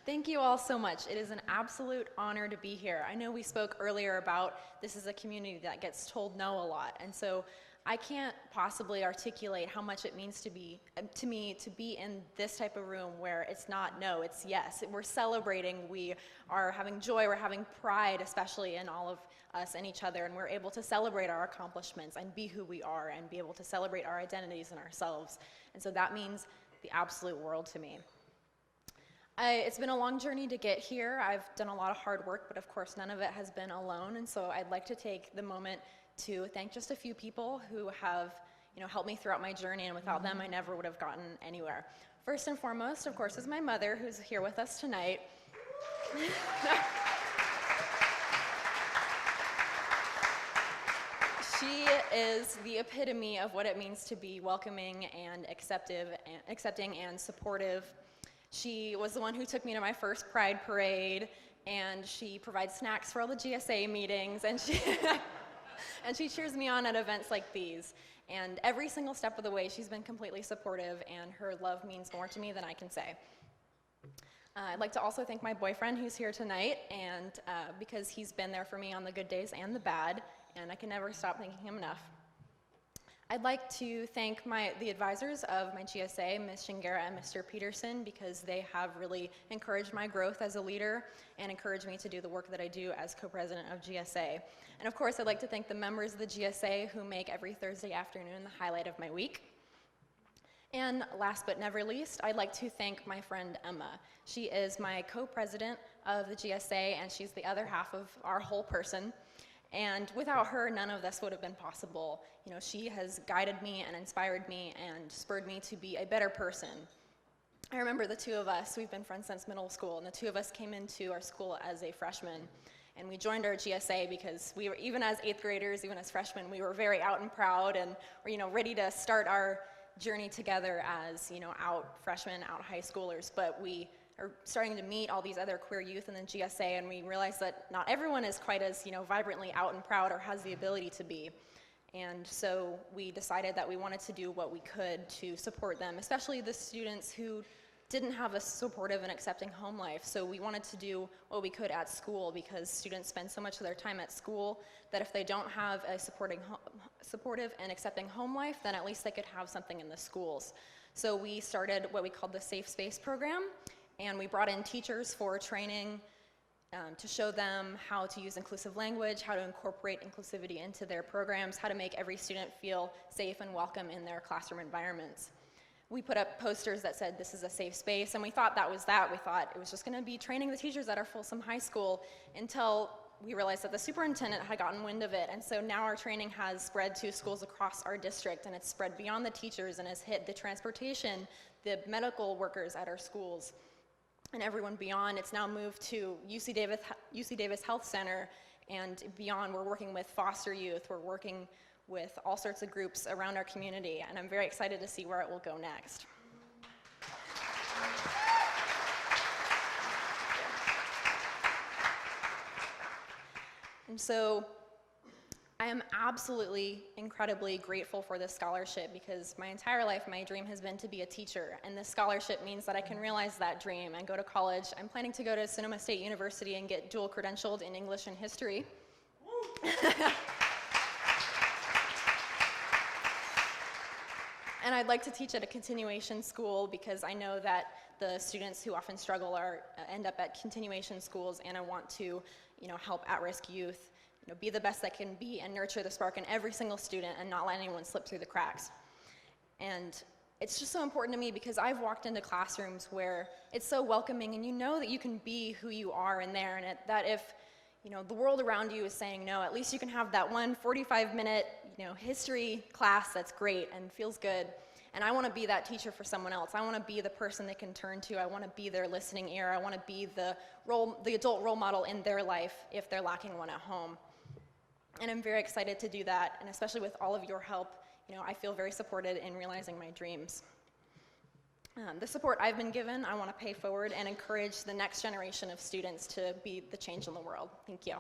Thank you all so much. It is an absolute honor to be here. I know we spoke earlier about this is a community that gets told no a lot, and so I can't possibly articulate how much it means to me to be in this type of room where it's not no, it's yes. We're celebrating, we are having joy, we're having pride, especially in all of us and each other, and we're able to celebrate our accomplishments and be who we are and be able to celebrate our identities and ourselves. And so that means the absolute world to me. It's been a long journey to get here. I've done a lot of hard work, but of course none of it has been alone, and so I'd like to take the moment to thank just a few people who have helped me throughout my journey, and without them I never would have gotten anywhere. First and foremost, of course, is my mother, who's here with us tonight. She is the epitome of what it means to be welcoming and accepting and supportive. She was the one who took me to my first Pride Parade, and she provides snacks for all the GSA meetings, and she cheers me on at events like these. And every single step of the way, she's been completely supportive, and her love means more to me than I can say. I'd like to also thank my boyfriend who's here tonight, and because he's been there for me on the good days and the bad, and I can never stop thanking him enough. I'd like to thank the advisors of my GSA, Ms. Shingera and Mr. Peterson, because they have really encouraged my growth as a leader and encouraged me to do the work that I do as co-president of GSA. And of course, I'd like to thank the members of the GSA who make every Thursday afternoon the highlight of my week. And last but never least, I'd like to thank my friend Emma. She is my co-president of the GSA, and she's the other half of our whole person. And without her, none of this would have been possible. She has guided me and inspired me and spurred me to be a better person. I remember the two of us, we've been friends since middle school, and the two of us came into our school as a freshman. And we joined our GSA because we were, even as 8th graders, even as freshmen, we were very out and proud and were, ready to start our journey together as, out freshmen, out high schoolers. But we are starting to meet all these other queer youth in the GSA, and we realize that not everyone is quite as vibrantly out and proud or has the ability to be. And so we decided that we wanted to do what we could to support them, especially the students who didn't have a supportive and accepting home life. So we wanted to do what we could at school, because students spend so much of their time at school that if they don't have a supportive and accepting home life, then at least they could have something in the schools. So we started what we called the Safe Space program, and we brought in teachers for training to show them how to use inclusive language, how to incorporate inclusivity into their programs, how to make every student feel safe and welcome in their classroom environments. We put up posters that said, "This is a safe space," and we thought that was that. We thought it was just gonna be training the teachers at our Folsom High School, until we realized that the superintendent had gotten wind of it, and so now our training has spread to schools across our district, and it's spread beyond the teachers and has hit the transportation, the medical workers at our schools, and everyone beyond. It's now moved to UC Davis Health Center, and beyond. We're working with foster youth, we're working with all sorts of groups around our community, and I'm very excited to see where it will go next. And so I am absolutely, incredibly grateful for this scholarship, because my entire life, my dream has been to be a teacher, and this scholarship means that I can realize that dream and go to college. I'm planning to go to Sonoma State University and get dual credentialed in English and history. And I'd like to teach at a continuation school, because I know that the students who often struggle end up at continuation schools, and I want to help at-risk youth be the best that can be and nurture the spark in every single student and not let anyone slip through the cracks. And it's just so important to me, because I've walked into classrooms where it's so welcoming, and you know that you can be who you are in there, and that if the world around you is saying no, at least you can have that one 45-minute history class that's great and feels good. And I want to be that teacher for someone else. I want to be the person they can turn to. I want to be their listening ear. I want to be the adult role model in their life if they're lacking one at home. And I'm very excited to do that, and especially with all of your help, I feel very supported in realizing my dreams. The support I've been given, I want to pay forward and encourage the next generation of students to be the change in the world. Thank you.